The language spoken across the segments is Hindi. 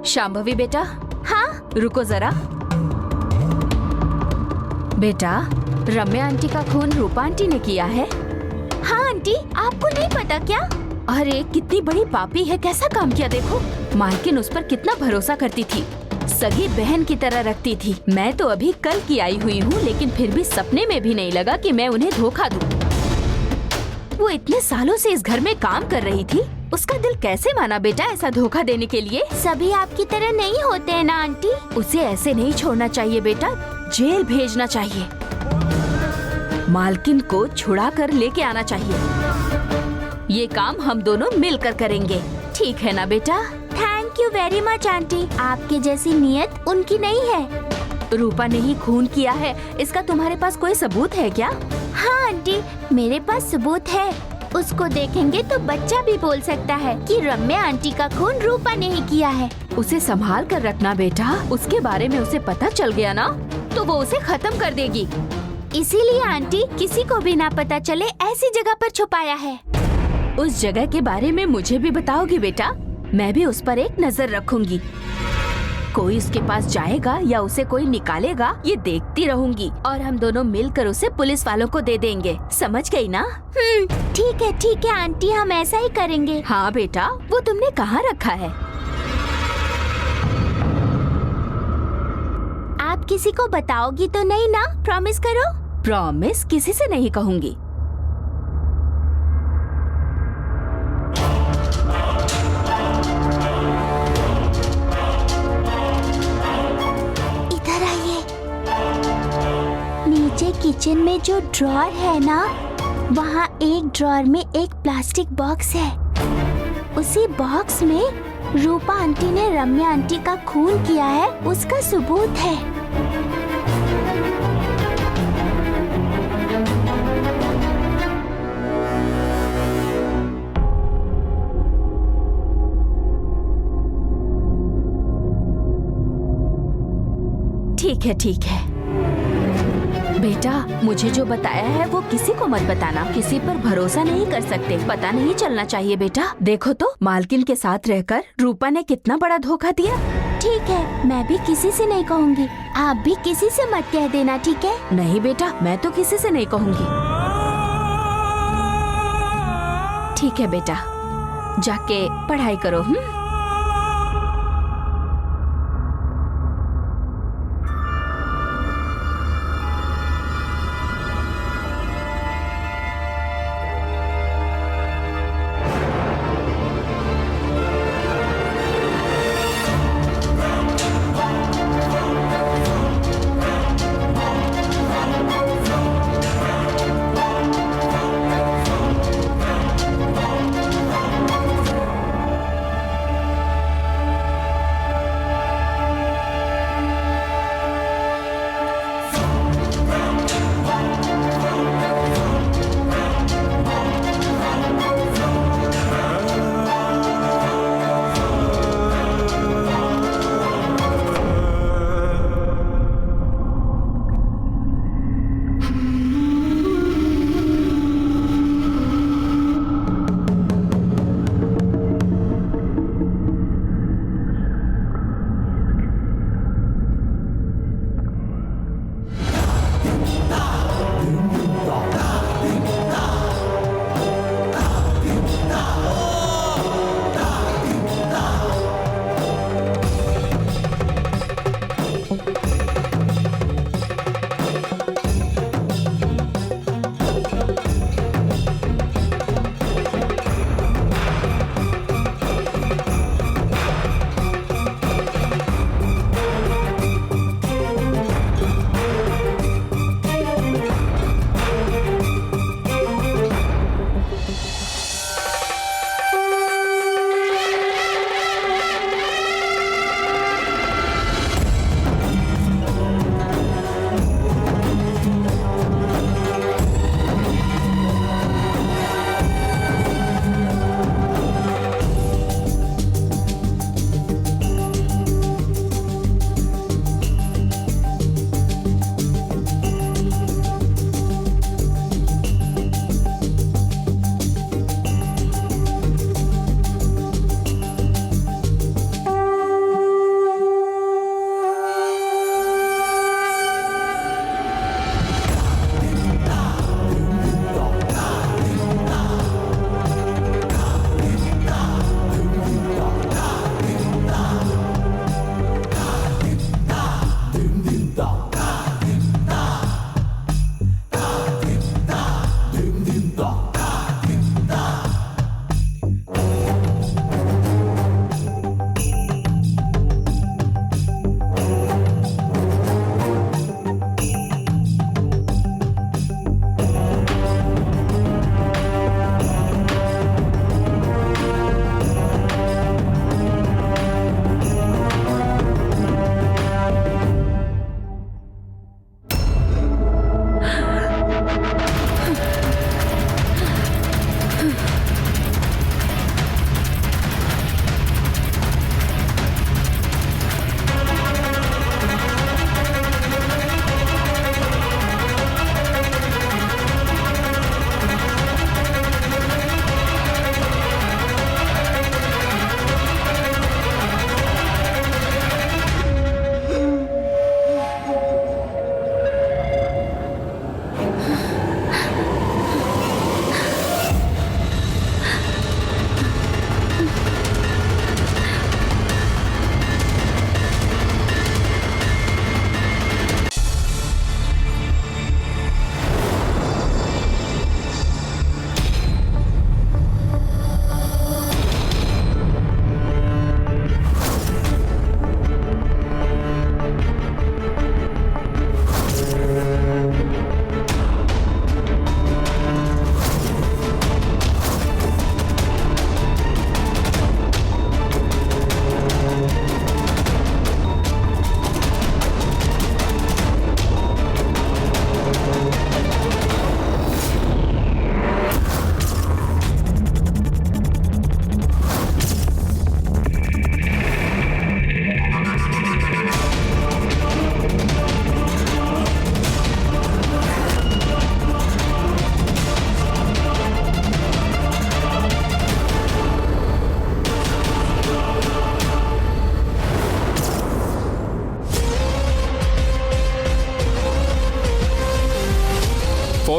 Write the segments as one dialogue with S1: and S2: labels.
S1: शांभवी बेटा,
S2: हाँ
S1: रुको जरा। बेटा, रम्या आंटी का खून रूपा आंटी ने किया है।
S2: हाँ आंटी, आपको नहीं पता क्या?
S1: अरे कितनी बड़ी पापी है, कैसा काम किया देखो। मालकिन उस पर कितना भरोसा करती थी, सगी बहन की तरह रखती थी। मैं तो अभी कल की आई हुई हूँ, लेकिन फिर भी सपने में भी नहीं लगा कि मैं उन्हें धोखा दूँ। वो इतने सालों से इस घर में काम कर रही थी, उसका दिल कैसे माना बेटा ऐसा धोखा देने के लिए?
S2: सभी आपकी तरह नहीं होते हैं ना आंटी।
S1: उसे ऐसे नहीं छोड़ना चाहिए बेटा, जेल भेजना चाहिए। मालकिन को छुड़ा कर लेके आना चाहिए। ये काम हम दोनों मिलकर करेंगे, ठीक है ना बेटा?
S2: Thank you very much aunty, आपकी जैसी नियत उनकी नहीं है।
S1: रूपा ने ही खून किया है, इसका तुम्हारे पास कोई सबूत है क्या?
S2: हाँ आंटी, मेरे पास सबूत है। उसको देखेंगे तो बच्चा भी बोल सकता है कि रम्या आंटी का खून रूपा ने ही किया है।
S1: उसे संभाल कर रखना बेटा, उसके बारे में उसे पता चल गया ना तो वो उसे खत्म कर देगी।
S2: इसीलिए आंटी किसी को भी ना पता चले ऐसी जगह पर छुपाया है।
S1: उस जगह के बारे में मुझे भी बताओगी बेटा, मैं भी उस पर एक नजर रखूंगी। कोई उसके पास जाएगा या उसे कोई निकालेगा, ये देखती रहूंगी और हम दोनों मिलकर उसे पुलिस वालों को दे देंगे। समझ गई ना?
S2: ठीक है आंटी, हम ऐसा ही करेंगे।
S1: हाँ बेटा, वो तुमने कहाँ रखा है?
S2: आप किसी को बताओगी तो नहीं ना? प्रॉमिस करो।
S1: प्रॉमिस किसी से नहीं कहूँगी।
S2: इधर आइए। नीचे किचन में जो ड्रॉअर है ना, वहाँ एक ड्रॉअर में एक प्लास्टिक बॉक्स है। उसी बॉक्स में रूपा आंटी ने रम्या आंटी का खून किया है, उसका सबूत है।
S1: ठीक है बेटा, मुझे जो बताया है वो किसी को मत बताना। किसी पर भरोसा नहीं कर सकते, पता नहीं चलना चाहिए बेटा। देखो तो मालकिन के साथ रहकर रूपा ने कितना बड़ा धोखा दिया।
S2: ठीक है, मैं भी किसी से नहीं कहूँगी। आप भी किसी से मत कह देना, ठीक है?
S1: नहीं बेटा, मैं तो किसी से नहीं कहूँगी। ठीक है बेटा, जाके पढ़ाई करो।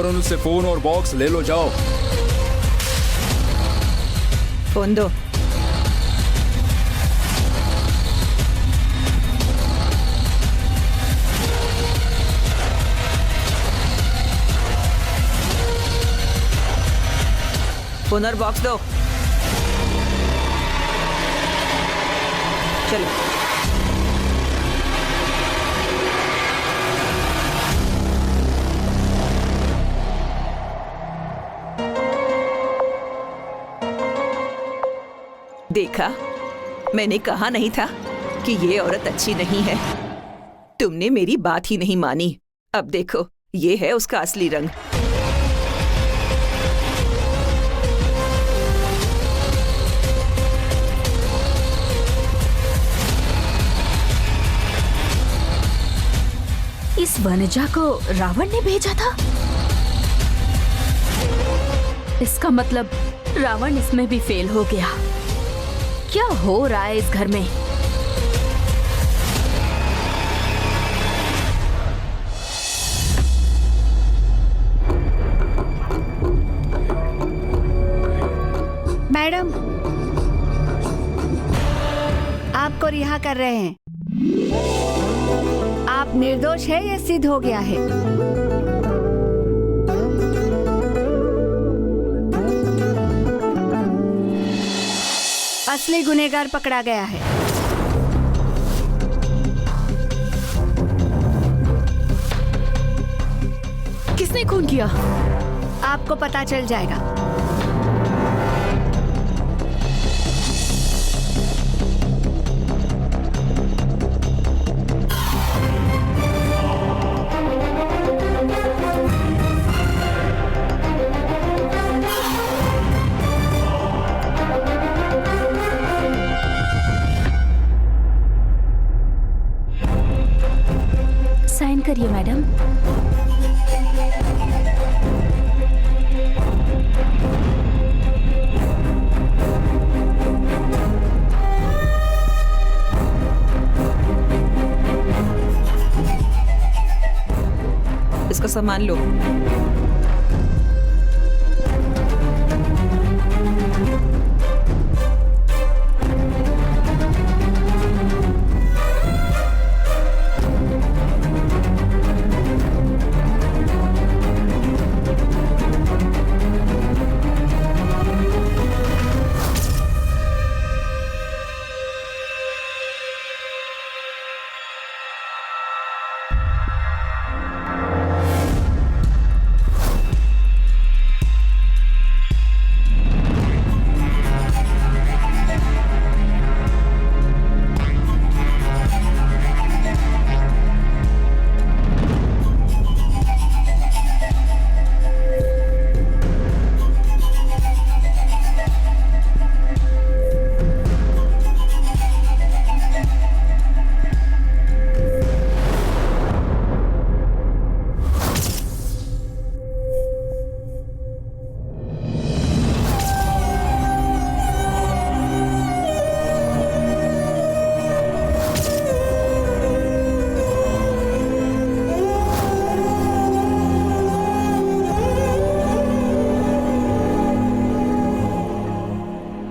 S3: फौरन उससे फोन और बॉक्स ले लो, जाओ।
S4: फोन दो। फोन और बॉक्स दो। चलो। देखा, मैंने कहा नहीं था कि ये औरत अच्छी नहीं है। तुमने मेरी बात ही नहीं मानी। अब देखो, ये है उसका असली रंग।
S1: इस वनजा को रावण ने भेजा था। इसका मतलब रावण इसमें भी फेल हो गया। क्या हो रहा है इस घर में?
S5: मैडम, आपको रिहा कर रहे हैं। आप निर्दोष है, ये सिद्ध हो गया है। असली गुनहगार पकड़ा गया है।
S1: किसने खून किया?
S5: आपको पता चल जाएगा।
S2: साइन करिए मैडम।
S4: इसका सामान लो।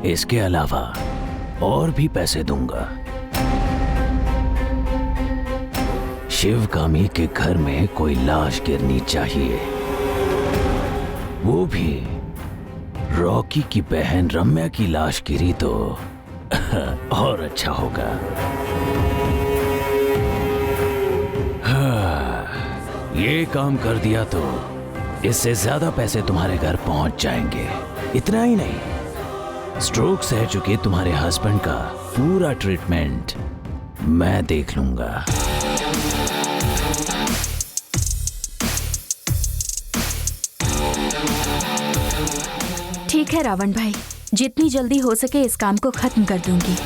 S6: इसके अलावा और भी पैसे दूंगा। शिवगामी के घर में कोई लाश गिरनी चाहिए, वो भी रॉकी की बहन रम्या की लाश गिरी तो और अच्छा होगा। हाँ, ये काम कर दिया तो इससे ज्यादा पैसे तुम्हारे घर पहुंच जाएंगे। इतना ही नहीं, स्ट्रोक सह चुके तुम्हारे हस्बैंड का पूरा ट्रीटमेंट मैं देख लूंगा।
S1: ठीक है रावण भाई, जितनी जल्दी हो सके इस काम को खत्म कर दूंगी।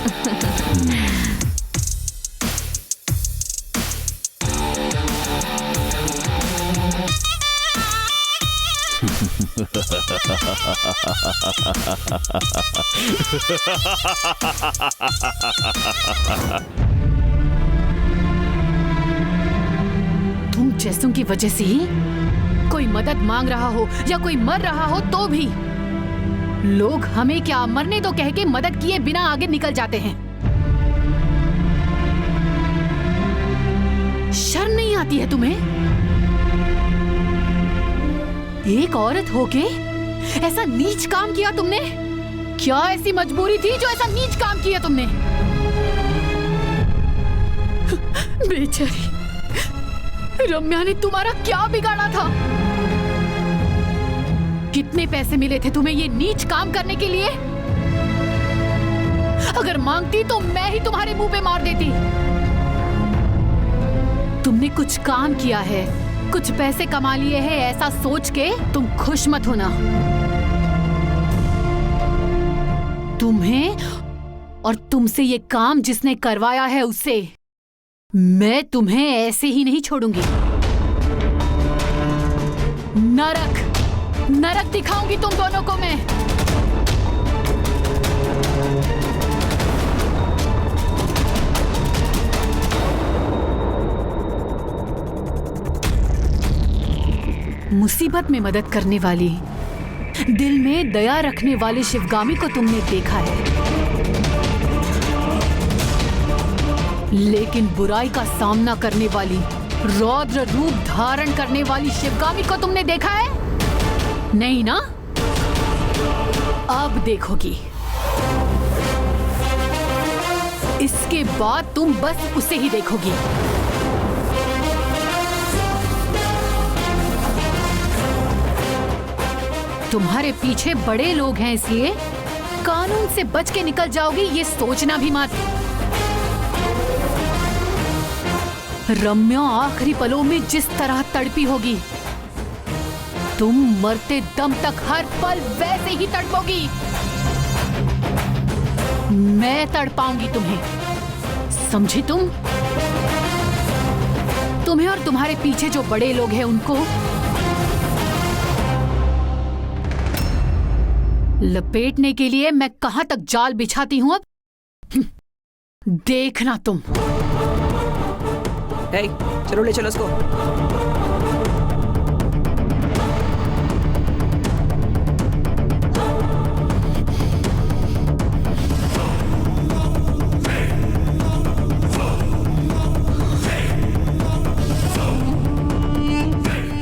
S1: तुम जैसों की वजह से ही
S7: कोई मदद मांग रहा हो या कोई मर रहा हो तो भी लोग हमें क्या मरने दो कह के मदद किए बिना आगे निकल जाते हैं। शर्म नहीं आती है तुम्हें? एक औरत होके ऐसा नीच काम किया तुमने? क्या ऐसी मजबूरी थी जो ऐसा नीच काम किया तुमने? बेचारी रम्या ने तुम्हारा क्या बिगाड़ा था? कितने पैसे मिले थे तुम्हें ये नीच काम करने के लिए? अगर मांगती तो मैं ही तुम्हारे मुंह पे मार देती। तुमने कुछ काम किया है, कुछ पैसे कमा लिए हैं, ऐसा सोच के तुम खुश मत होना। तुम्हें और तुमसे ये काम जिसने करवाया है उसे मैं तुम्हें ऐसे ही नहीं छोड़ूंगी। नरक नरक दिखाऊंगी तुम दोनों को मैं। मुसीबत में मदद करने वाली, दिल में दया रखने वाले शिवगामी को तुमने देखा है, लेकिन बुराई का सामना करने वाली, रौद्र रूप धारण करने वाली शिवगामी को तुमने देखा है? नहीं ना? अब देखोगी। इसके बाद तुम बस उसे ही देखोगी। तुम्हारे पीछे बड़े लोग हैं, इसलिए कानून से बच के निकल जाओगी ये सोचना भी मत। रम्या आखिरी पलों में जिस तरह तड़पी होगी, तुम मरते दम तक हर पल वैसे ही तड़पोगी। मैं तड़पाऊंगी तुम्हें, समझी तुम? तुम्हें और तुम्हारे पीछे जो बड़े लोग हैं उनको लपेटने के लिए मैं कहां तक जाल बिछाती हूं अब देखना तुम।
S4: चलो ले चलो उसको।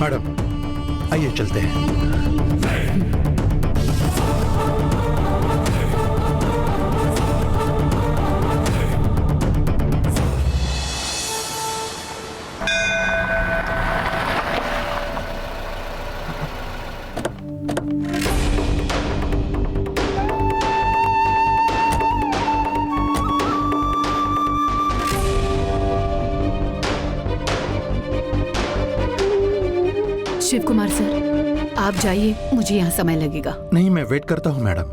S8: मैडम आइए चलते हैं।
S7: शिव कुमार सर, आप जाइए, मुझे यहाँ समय लगेगा।
S8: नहीं, मैं वेट करता हूँ मैडम।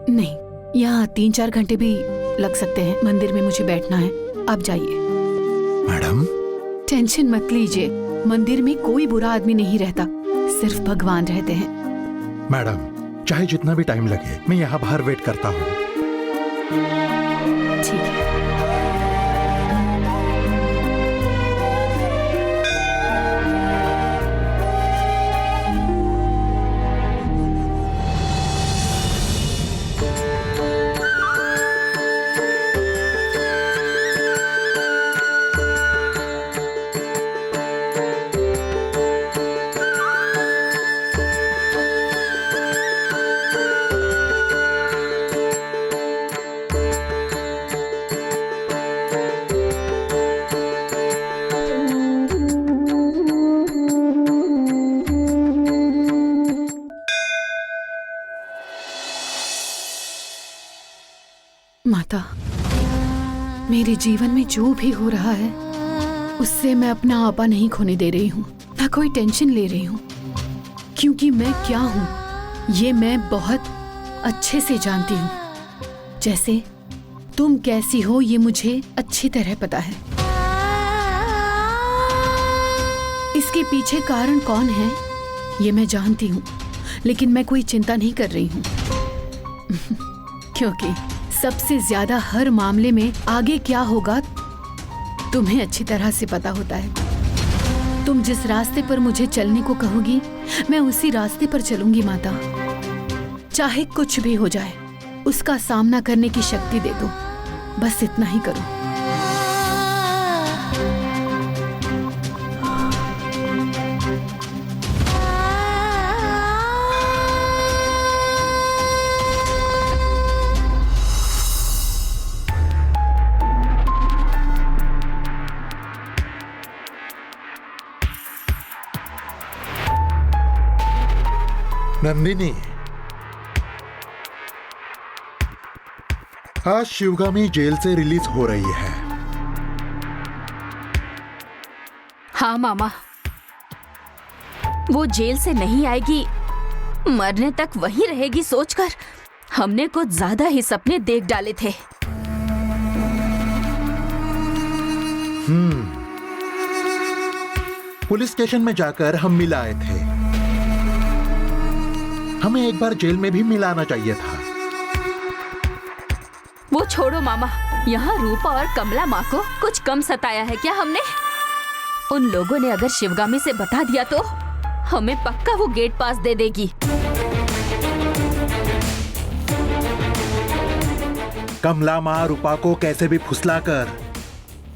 S7: नहीं, यहाँ 3-4 घंटे भी लग सकते हैं। मंदिर में मुझे बैठना है, आप जाइए।
S8: मैडम
S7: टेंशन मत लीजिए, मंदिर में कोई बुरा आदमी नहीं रहता, सिर्फ भगवान रहते हैं।
S8: मैडम चाहे जितना भी टाइम लगे, मैं यहाँ बाहर वेट करता हूँ।
S7: ठीक है। माता, मेरे जीवन में जो भी हो रहा है उससे मैं अपना आपा नहीं खोने दे रही हूँ, ना कोई टेंशन ले रही हूँ, क्योंकि मैं क्या हूँ ये मैं बहुत अच्छे से जानती हूँ। जैसे तुम कैसी हो ये मुझे अच्छी तरह पता है। इसके पीछे कारण कौन है ये मैं जानती हूँ, लेकिन मैं कोई चिंता नहीं कर रही हूँ क्योंकि सबसे ज्यादा हर मामले में आगे क्या होगा तुम्हें अच्छी तरह से पता होता है। तुम जिस रास्ते पर मुझे चलने को कहोगी मैं उसी रास्ते पर चलूंगी माता। चाहे कुछ भी हो जाए उसका सामना करने की शक्ति दे दो, बस इतना ही करो।
S8: नंदिनी, आज शिवगामी जेल से रिलीज हो रही है।
S1: हाँ मामा, वो जेल से नहीं आएगी, मरने तक वही रहेगी सोचकर हमने कुछ ज्यादा ही सपने देख डाले थे।
S8: पुलिस स्टेशन में जाकर हम मिल आए थे। हमें एक बार जेल में भी मिलाना चाहिए था।
S1: वो छोड़ो मामा, यहाँ रूपा और कमला माँ को कुछ कम सताया है क्या हमने? उन लोगों ने अगर शिवगामी से बता दिया तो हमें पक्का वो गेट पास दे देगी।
S8: कमला माँ रूपा को कैसे भी फुसलाकर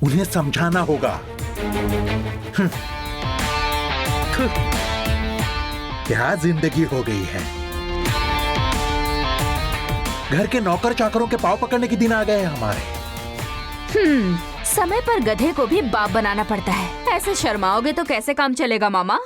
S8: उन्हें समझाना होगा। क्या जिंदगी हो गई है। घर के नौकर चाकरों के पांव पकड़ने के दिन आ गए हैं हमारे।
S1: समय पर गधे को भी बाप बनाना पड़ता है। ऐसे शर्माओगे तो कैसे काम चलेगा मामा?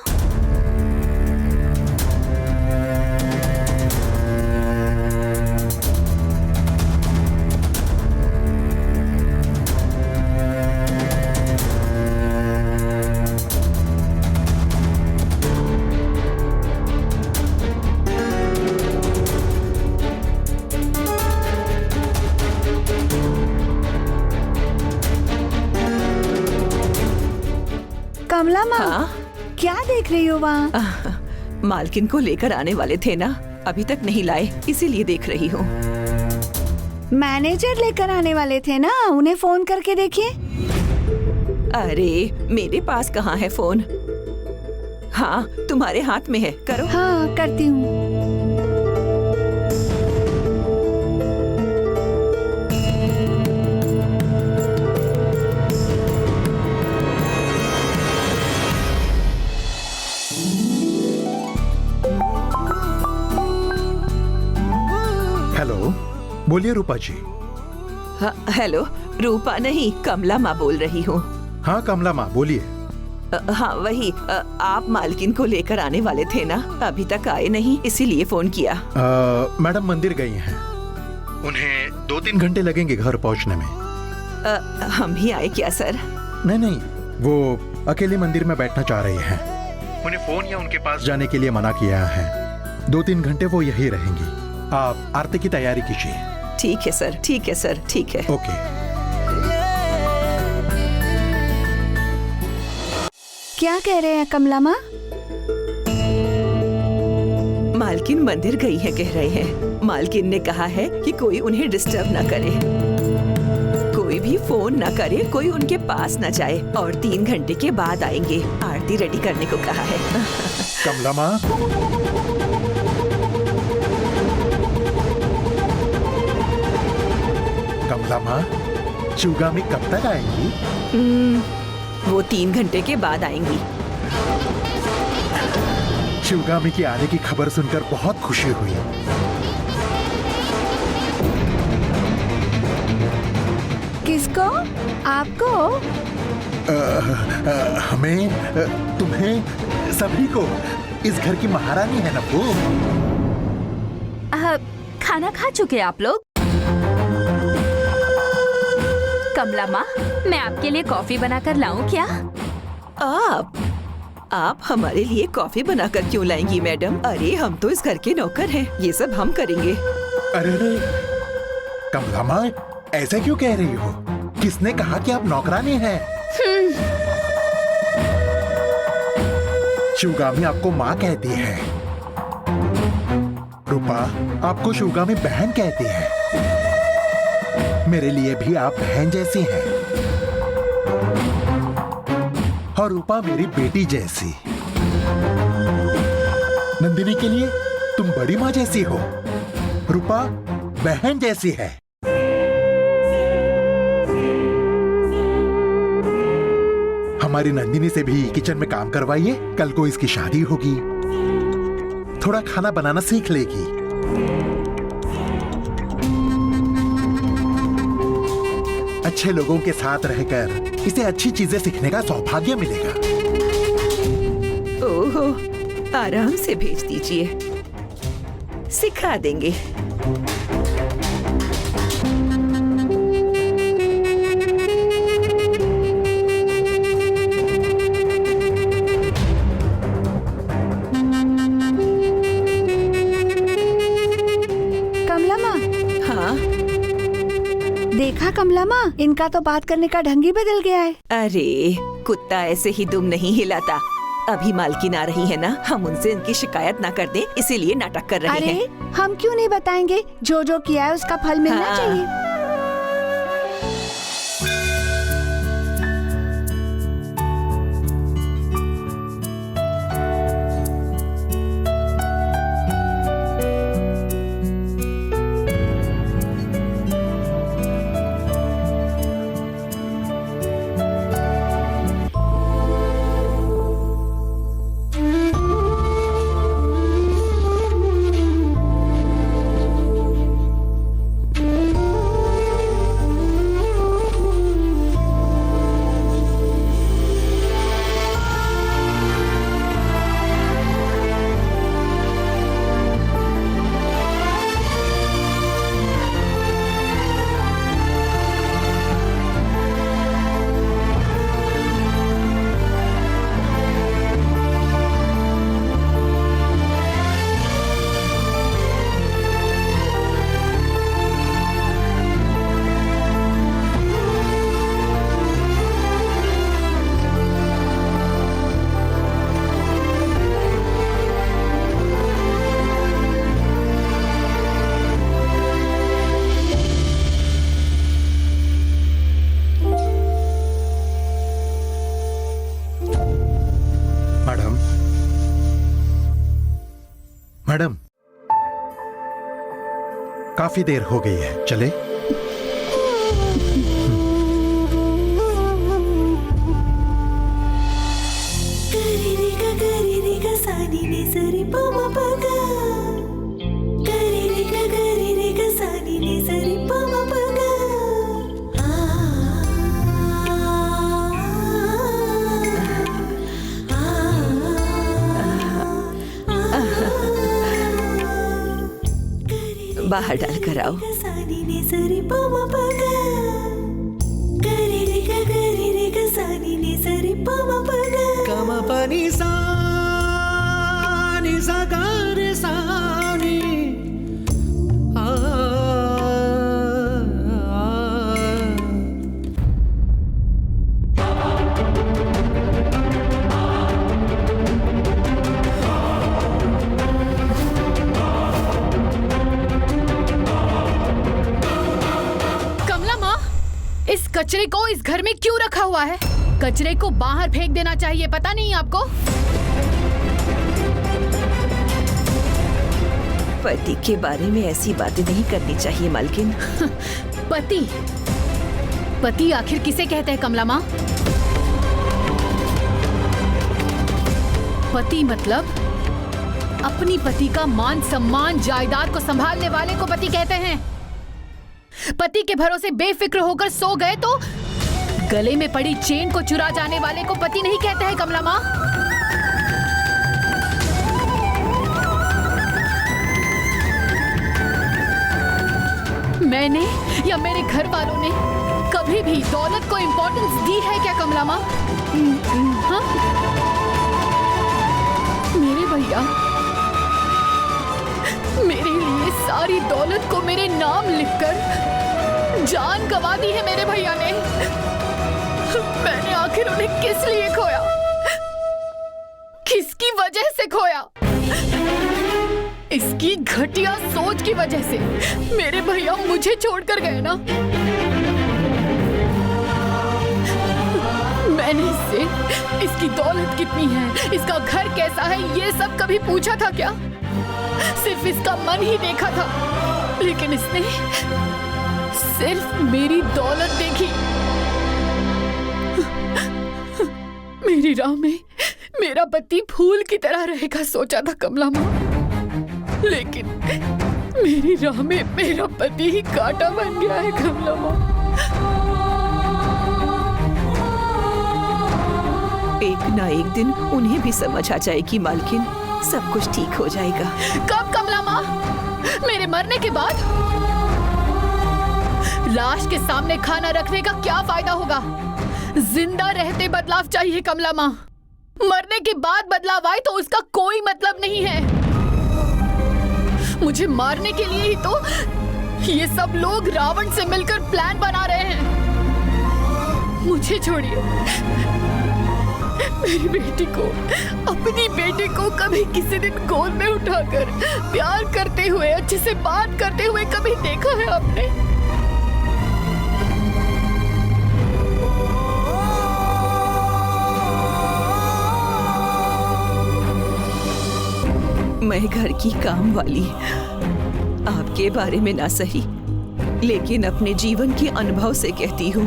S5: कमला माँ,
S4: हाँ?
S5: क्या देख रही हो वहाँ?
S4: मालकिन को लेकर आने वाले थे ना, अभी तक नहीं लाए, इसीलिए देख रही हूँ।
S5: मैनेजर लेकर आने वाले थे ना, उन्हें फोन करके देखिए।
S4: अरे मेरे पास कहाँ है फोन? हाँ, तुम्हारे हाथ में है, करो।
S5: हाँ, करती हूँ।
S8: हेलो, बोलिए रूपा जी।
S4: हाँ, हेलो, रूपा नहीं, कमला माँ बोल रही हूँ।
S8: हाँ कमला माँ, बोलिए।
S4: हाँ वही, आप मालकिन को लेकर आने वाले थे ना, अभी तक आए नहीं, इसीलिए फोन किया।
S8: मैडम मंदिर गई हैं। उन्हें 2-3 घंटे लगेंगे घर पहुंचने में।
S4: हम भी आए क्या सर?
S8: नहीं, वो अकेले मंदिर में बैठना चाह रही हैं। उन्हें फोन या उनके पास जाने के लिए मना किया है। 2-3 घंटे वो यही रहेंगी। आप आरती की तैयारी कीजिए।
S4: ठीक है सर, ठीक है सर, ठीक है।
S8: ओके।
S5: क्या कह रहे हैं कमला माँ?
S4: मालकिन मंदिर गई है कह रहे हैं। मालकिन ने कहा है कि कोई उन्हें डिस्टर्ब ना करे, कोई भी फोन ना करे, कोई उनके पास ना जाए, और 3 घंटे के बाद आएंगे। आरती रेडी करने को कहा है।
S8: कमला माँ, कमला माँ, शिवगामी कब तक आएंगी?
S4: वो 3 घंटे के बाद आएंगी।
S8: शिवगामी की आने की खबर सुनकर बहुत खुशी हुई।
S5: किसको? आपको?
S8: हमें, तुम्हें, सभी को। इस घर की महारानी है ना वो।
S1: खाना खा चुके आप लोग? कमला माँ, मैं आपके लिए कॉफी बनाकर लाऊं क्या?
S4: आप हमारे लिए कॉफी बनाकर क्यों लाएंगी मैडम? अरे हम तो इस घर के नौकर हैं, ये सब हम करेंगे।
S8: अरे कमला माँ, ऐसा क्यों कह रही हो? किसने कहा कि आप नौकरानी हैं? शिवगामी आपको माँ कहती है। रूपा आपको शिवगामी बहन कहती है। मेरे लिए भी आप बहन जैसी हैं। और रूपा मेरी बेटी जैसी। नंदिनी के लिए तुम बड़ी माँ जैसी हो, रूपा बहन जैसी है। हमारी नंदिनी से भी किचन में काम करवाइए, कल को इसकी शादी होगी, थोड़ा खाना बनाना सीख लेगी। अच्छे लोगों के साथ रहकर इसे अच्छी चीजें सीखने का सौभाग्य मिलेगा।
S4: ओहो, आराम से भेज दीजिए, सिखा देंगे।
S5: कमला माँ,
S4: हाँ,
S5: देखा कमला माँ, इनका तो बात करने का ढंग ही बदल गया है।
S4: अरे कुत्ता ऐसे ही दुम नहीं हिलाता। अभी मालकिन आ रही है ना, हम उनसे इनकी शिकायत ना कर दें, इसीलिए नाटक कर रहे
S5: अरे
S4: हैं।
S5: हम क्यों नहीं बताएंगे, जो जो किया है उसका फल मिलना
S4: हाँ।
S5: चाहिए।
S8: मैडम, काफी देर हो गई है, चले?
S4: बाहर डाल कर आओ।
S7: इस कचरे को इस घर में क्यों रखा हुआ है? कचरे को बाहर फेंक देना चाहिए, पता नहीं आपको?
S4: पति के बारे में ऐसी बातें नहीं करनी चाहिए मालकिन।
S7: पति? पति आखिर किसे कहते हैं कमला माँ? पति मतलब अपनी पति का मान सम्मान जायदाद को संभालने वाले को पति कहते हैं। पति के भरोसे बेफिक्र होकर सो गए तो गले में पड़ी चेन को चुरा जाने वाले को पति नहीं कहते हैं कमला माँ। मैंने या मेरे घर वालों ने कभी भी दौलत को इंपॉर्टेंस दी है क्या कमला माँ? हाँ? मेरे भैया मेरे लिए सारी दौलत को मेरे नाम लिखकर जान गंवा दी है मेरे भैया ने। मैंने आखिर उन्हें किस लिए खोया? किसकी वजह से खोया? इसकी घटिया सोच की वजह से मेरे भैया मुझे छोड़कर गए ना। मैंने इससे इसकी दौलत कितनी है, इसका घर कैसा है, ये सब कभी पूछा था क्या? सिर्फ इसका मन ही देखा था, लेकिन इसने सिर्फ मेरी दौलत देखी। मेरी राह में मेरा पति फूल की तरह रहेगा सोचा था कमला माँ, लेकिन मेरी राह में मेरा पति ही कांटा बन गया है कमला माँ।
S4: एक ना एक दिन उन्हें भी समझ आ जाएगी मालकिन, सब कुछ ठीक हो जाएगा।
S7: कब कमला माँ? मेरे मरने के बाद? लाश के सामने खाना रखने का क्या फायदा होगा? जिंदा रहते बदलाव चाहिए कमला माँ, मरने के बाद बदलाव आए तो उसका कोई मतलब नहीं है। मुझे मारने के लिए ही तो ये सब लोग रावण से मिलकर प्लान बना रहे हैं। मुझे छोड़िए, मेरी बेटी को, अपनी बेटी को कभी किसी दिन गोद में उठाकर प्यार करते हुए, अच्छे से बात करते हुए कभी देखा है आपने?
S4: मैं घर की काम वाली आपके बारे में ना सही, लेकिन अपने जीवन के अनुभव से कहती हूँ,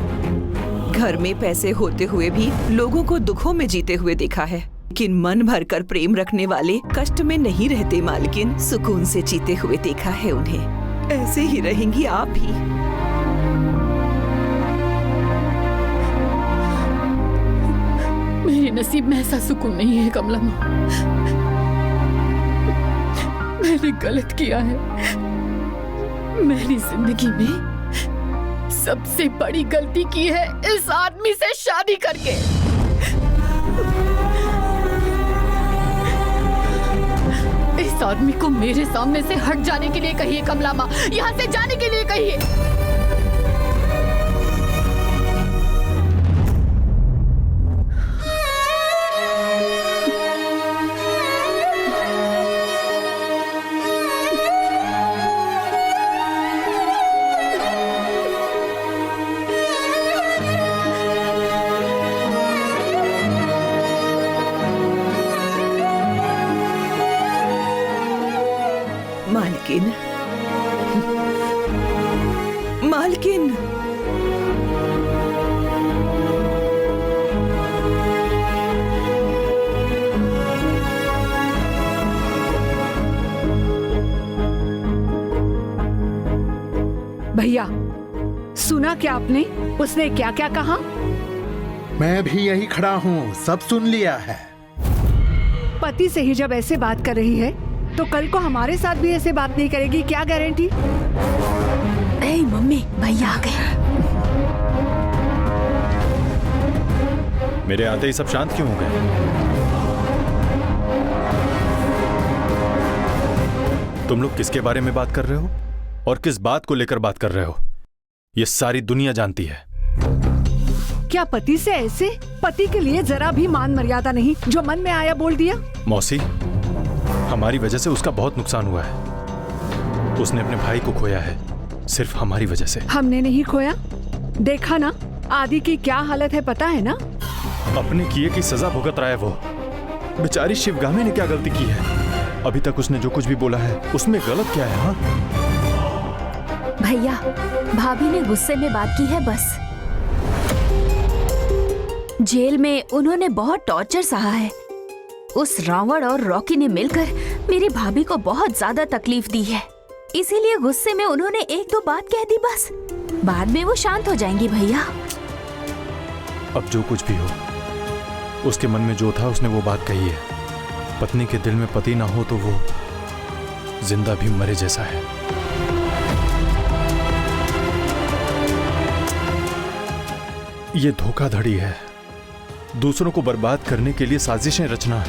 S4: घर में पैसे होते हुए भी लोगों को दुखों में जीते हुए देखा है, लेकिन मन भरकर प्रेम रखने वाले कष्ट में नहीं रहते मालकिन, सुकून से जीते हुए देखा है उन्हें। ऐसे ही रहेंगी आप भी।
S7: मेरे नसीब में ऐसा सुकून नहीं है कमला माँ। मैंने गलत किया है। मैंने जिंदगी में सबसे बड़ी गलती की है इस आदमी से शादी करके। इस आदमी को मेरे सामने से हट जाने के लिए कहिए कमला माँ, यहाँ से जाने के लिए कहिए।
S4: मालकिन, मालकिन,
S5: भैया सुना क्या आपने? उसने क्या क्या कहा?
S8: मैं भी यही खड़ा हूँ, सब सुन लिया है।
S5: पति से ही जब ऐसे बात कर रही है तो कल को हमारे साथ भी ऐसे बात नहीं करेगी, क्या गारंटी?
S1: ए मम्मी, भैया आ गए।
S3: मेरे आते ही सब शांत क्यों हो गए? तुम लोग किसके बारे में बात कर रहे हो और किस बात को लेकर बात कर रहे हो, ये सारी दुनिया जानती है।
S5: क्या पति से ऐसे? पति के लिए जरा भी मान मर्यादा नहीं, जो मन में आया बोल दिया?
S3: मौसी, हमारी वजह से उसका बहुत नुकसान हुआ है। उसने अपने भाई को खोया है, सिर्फ हमारी वजह से।
S5: हमने नहीं खोया, देखा ना आदि की क्या हालत है, पता है ना?
S3: अपने किए की सजा भुगत रहा है वो। बेचारी शिवगामी ने क्या गलती की है? अभी तक उसने जो कुछ भी बोला है उसमें गलत क्या है? हाँ
S1: भैया, भाभी ने गुस्से में बात की है बस। जेल में उन्होंने बहुत टॉर्चर सहा है। उस रावण और रॉकी ने मिलकर मेरी भाभी को बहुत ज्यादा तकलीफ दी है, इसीलिए गुस्से में उन्होंने एक दो बात कह दी बस। बाद में वो शांत हो जाएंगी भैया।
S3: अब जो कुछ भी हो, उसके मन में जो था उसने वो बात कही है। पत्नी के दिल में पति ना हो तो वो जिंदा भी मरे जैसा है। ये धोखाधड़ी है, दूसरों को बर्बाद करने के लिए साजिशें रचना।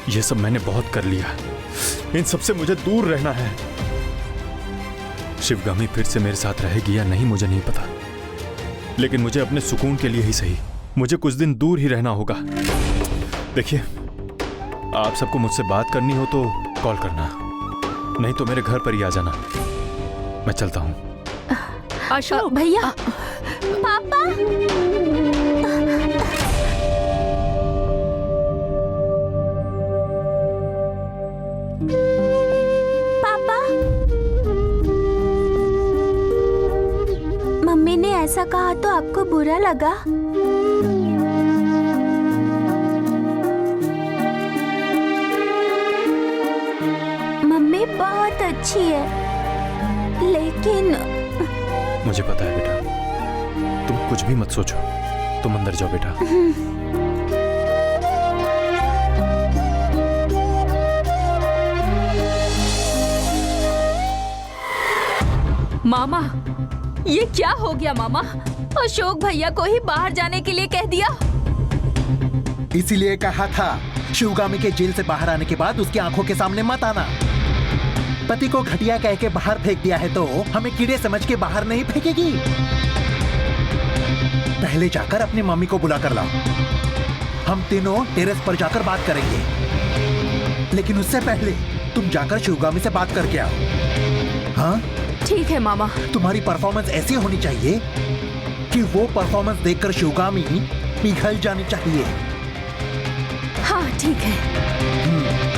S3: ये सब मैंने बहुत कर लिया, इन सब से मुझे दूर रहना है। शिवगामी फिर से मेरे साथ रहेगी या नहीं मुझे नहीं पता, लेकिन मुझे अपने सुकून के लिए ही सही मुझे कुछ दिन दूर ही रहना होगा। देखिए, आप सबको मुझसे बात करनी हो तो कॉल करना, नहीं तो मेरे घर पर ही आ जाना। मैं चलता हूँ।
S5: अशोक
S1: भैया,
S2: पापा ऐसा कहा तो आपको बुरा लगा? मम्मी बहुत अच्छी है, लेकिन
S3: मुझे पता है बेटा, तुम कुछ भी मत सोचो, तुम अंदर जाओ बेटा।
S1: मामा, ये क्या हो गया मामा? अशोक भैया को ही बाहर जाने के लिए कह दिया।
S8: इसीलिए कहा था शिवगामी के जेल से बाहर आने के बाद उसकी आंखों के सामने मत आना। पति को घटिया कह के बाहर फेंक दिया है तो हमें कीड़े समझ के बाहर नहीं फेंकेगी। पहले जाकर अपनी मम्मी को बुला कर लाओ, हम तीनों टेरेस पर जाकर बात करेंगे। लेकिन उससे पहले तुम जाकर शिवगामी से बात करके आओ। हाँ
S1: ठीक है मामा।
S8: तुम्हारी परफॉर्मेंस ऐसी होनी चाहिए कि वो परफॉर्मेंस देखकर शिवगामी पिघल जानी चाहिए।
S1: हाँ ठीक है।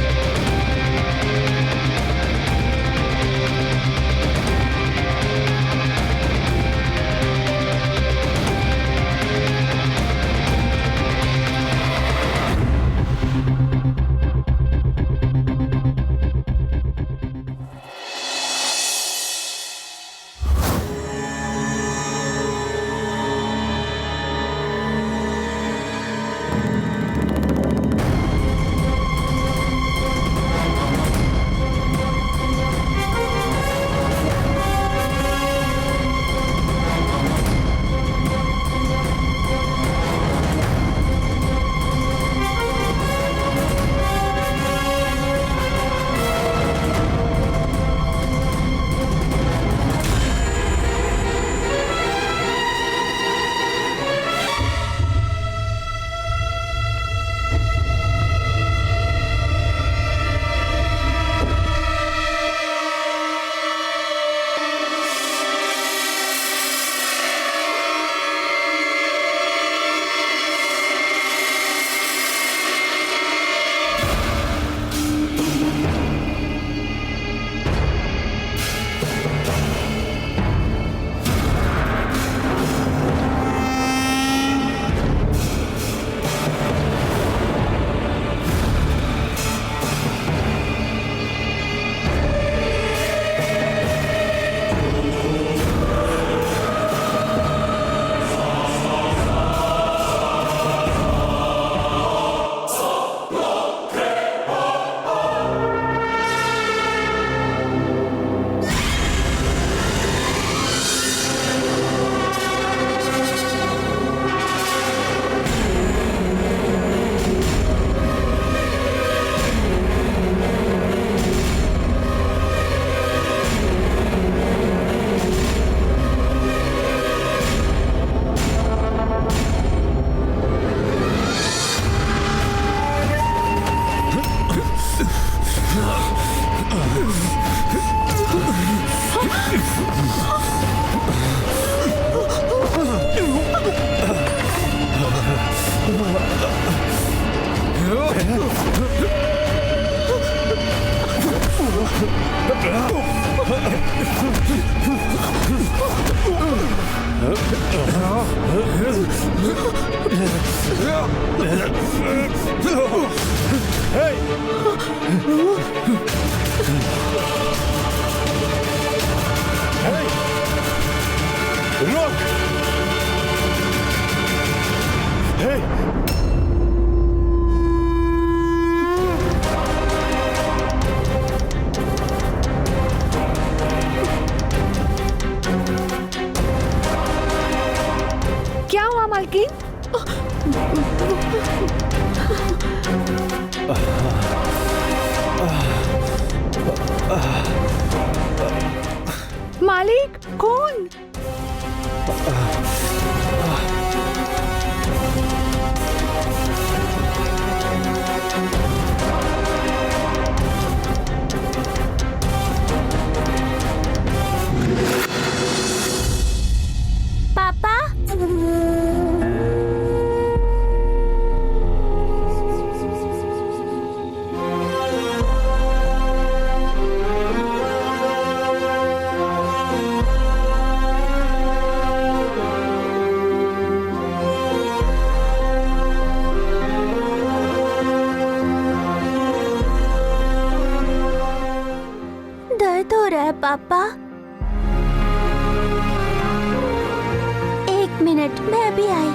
S5: क्या हुआ मालकिन? मालिक कौन?
S2: पापा, मिनट, मैं अभी आई।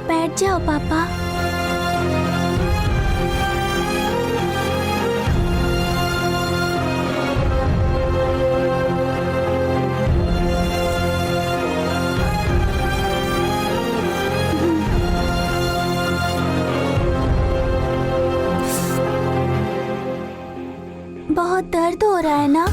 S2: बैठ जाओ पापा। बहुत दर्द हो रहा है ना?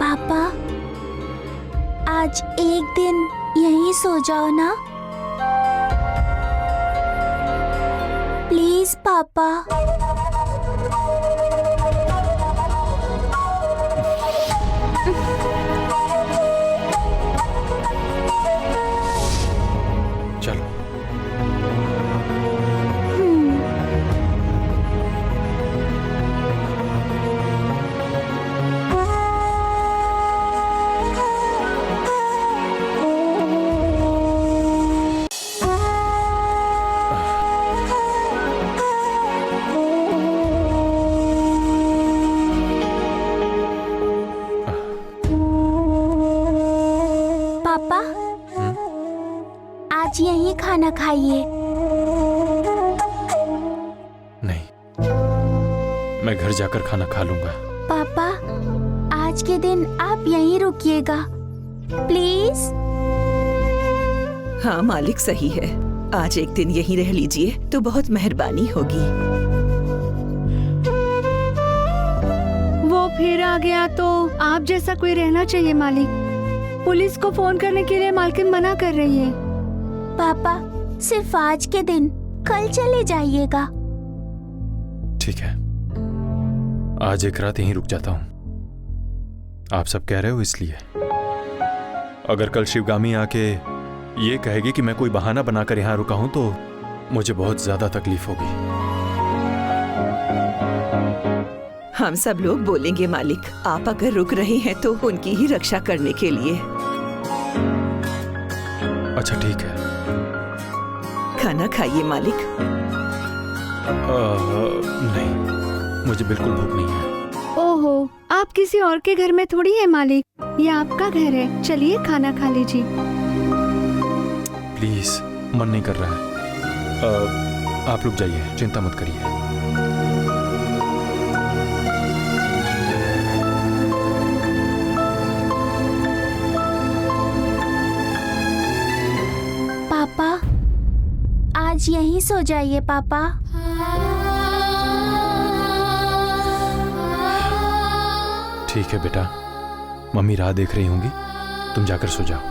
S2: पापा, आज एक दिन यहीं सो जाओ ना, प्लीज पापा।
S3: चलो।
S2: पापा, आज यहीं खाना खाइए।
S3: नहीं, मैं घर जाकर खाना खा लूंगा।
S2: पापा, आज के दिन आप यहीं रुकिएगा, प्लीज।
S4: हाँ मालिक, सही है। आज एक दिन यहीं रह लीजिए तो बहुत मेहरबानी होगी।
S5: वो फिर आ गया तो आप जैसा कोई रहना चाहिए मालिक। पुलिस को फोन करने के लिए मालकिन मना कर रही है।
S2: पापा, सिर्फ आज के दिन, कल चले जाइएगा।
S3: ठीक है, आज एक रात यहीं रुक जाता हूँ। आप सब कह रहे हो इसलिए। अगर कल शिवगामी आके ये कहेगी कि मैं कोई बहाना बनाकर यहाँ रुका हूं तो मुझे बहुत ज्यादा तकलीफ होगी।
S4: हम सब लोग बोलेंगे मालिक, आप अगर रुक रहे हैं तो उनकी ही रक्षा करने के लिए।
S3: अच्छा ठीक है।
S4: खाना खाइए मालिक।
S3: नहीं, मुझे बिल्कुल भूख नहीं है।
S5: ओहो, आप किसी और के घर में थोड़ी है मालिक, ये आपका घर है। चलिए खाना खा लीजिए।
S3: प्लीज, मन नहीं कर रहा है। आप रुक जाइए, चिंता मत करिए।
S2: पापा, आज यहीं सो जाइए पापा।
S3: ठीक है बेटा, मम्मी राह देख रही होंगी, तुम जाकर सो जाओ।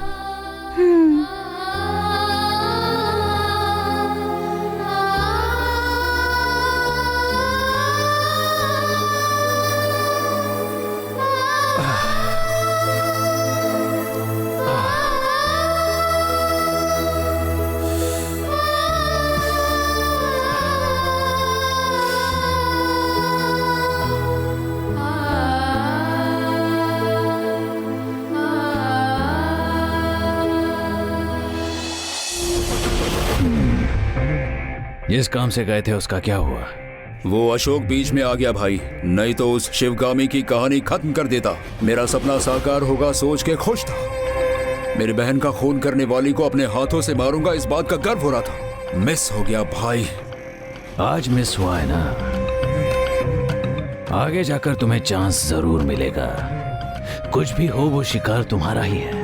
S6: जिस काम से गए थे उसका क्या हुआ?
S9: वो अशोक बीच में आ गया भाई, नहीं तो उस शिवगामी की कहानी खत्म कर देता। मेरा सपना साकार होगा सोच के खुश था। मेरी बहन का खून करने वाली को अपने हाथों से मारूंगा, इस बात का गर्व हो रहा था। मिस हो गया भाई।
S6: आज मिस हुआ है ना, आगे जाकर तुम्हें चांस जरूर मिलेगा। कुछ भी हो, वो शिकार तुम्हारा ही है।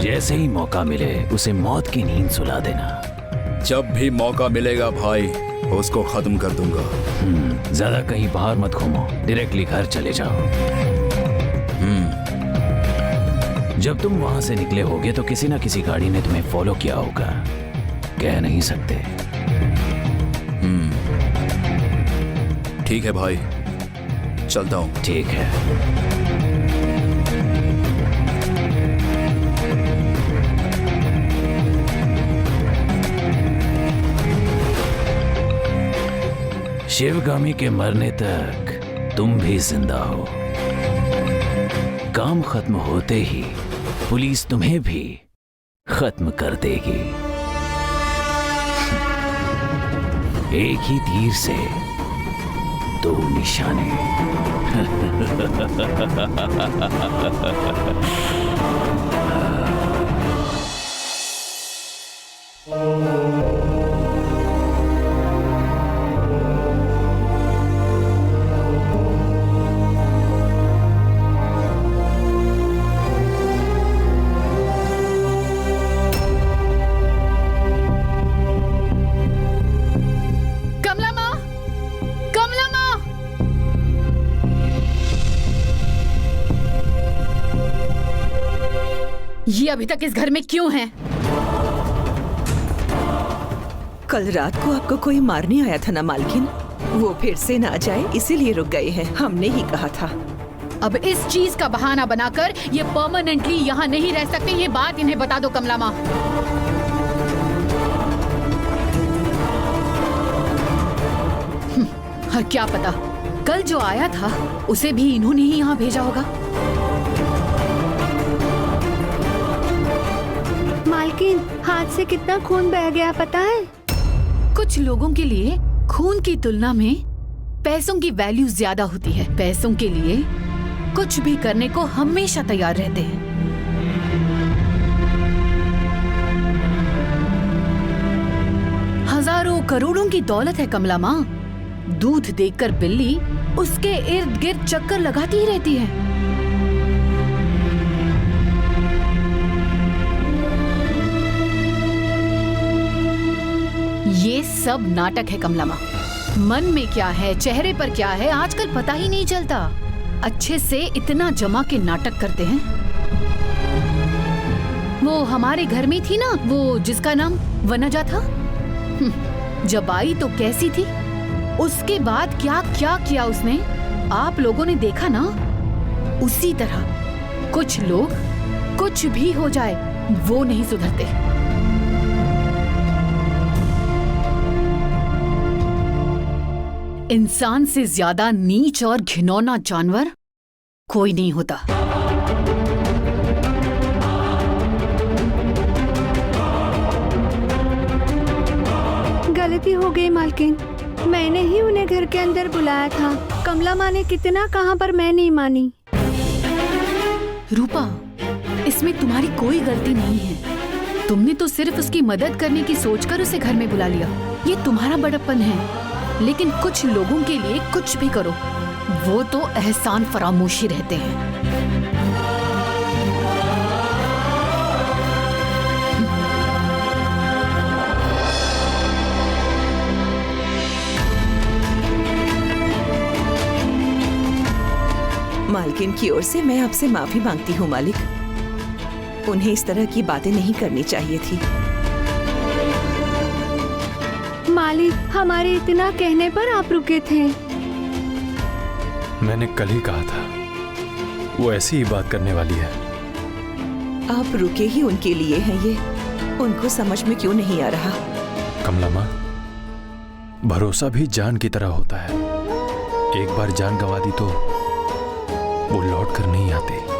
S6: जैसे ही मौका मिले उसे मौत की नींद सुला देना।
S9: जब भी मौका मिलेगा भाई, उसको खत्म कर दूंगा।
S6: ज्यादा कहीं बाहर मत घूमो, डायरेक्टली घर चले जाओ। जब तुम वहां से निकले होगे तो किसी ना किसी गाड़ी ने तुम्हें फॉलो किया होगा, कह नहीं सकते।
S9: ठीक है भाई, चलता हूँ।
S6: ठीक है। शिवगामी के मरने तक तुम भी जिंदा हो। काम खत्म होते ही पुलिस तुम्हें भी खत्म कर देगी। एक ही तीर से दो निशाने।
S7: ये अभी तक इस घर में क्यों हैं?
S4: कल रात को आपको कोई मारने आया था ना मालकिन, वो फिर से ना जाए इसीलिए रुक गए हैं, हमने ही कहा था।
S7: अब इस चीज का बहाना बनाकर ये परमानेंटली यहाँ नहीं रह सकते, ये बात इन्हें बता दो कमला माँ। और क्या पता कल जो आया था उसे भी इन्होंने ही यहाँ भेजा होगा।
S5: मालकिन, हाथ से कितना खून बह गया पता है?
S7: कुछ लोगों के लिए खून की तुलना में पैसों की वैल्यू ज्यादा होती है। पैसों के लिए कुछ भी करने को हमेशा तैयार रहते हैं। हजारों करोड़ों की दौलत है कमला माँ, दूध देखकर बिल्ली उसके इर्द गिर्द चक्कर लगाती ही रहती है। ये सब नाटक है कमला माँ। मन में क्या है, चेहरे पर क्या है, आजकल पता ही नहीं चलता। अच्छे से इतना जमा के नाटक करते हैं। वो हमारे घर में थी ना, वो जिसका नाम वनजा था, जब आई तो कैसी थी, उसके बाद क्या क्या किया उसने, आप लोगों ने देखा ना। उसी तरह कुछ लोग कुछ भी हो जाए वो नहीं सुधरते। इंसान से ज्यादा नीच और घिनौना जानवर कोई नहीं होता।
S5: गलती हो गई मालकिन, मैंने ही उन्हें घर के अंदर बुलाया था। कमला माँ ने कितना कहा पर मैं नहीं मानी।
S7: रूपा, इसमें तुम्हारी कोई गलती नहीं है। तुमने तो सिर्फ उसकी मदद करने की सोचकर उसे घर में बुला लिया, ये तुम्हारा बड़प्पन है। लेकिन कुछ लोगों के लिए कुछ भी करो वो तो एहसान फरामोशी रहते हैं।
S4: मालकिन की ओर से मैं आपसे माफी मांगती हूँ मालिक, उन्हें इस तरह की बातें नहीं करनी चाहिए थी।
S5: मालिक, हमारे इतना कहने पर आप रुके थे।
S3: मैंने कल ही कहा था वो ऐसी ही बात करने वाली है।
S4: आप रुके ही उनके लिए हैं, ये उनको समझ में क्यों नहीं आ रहा?
S3: कमला माँ, भरोसा भी जान की तरह होता है। एक बार जान गंवा दी तो वो लौट कर नहीं आती।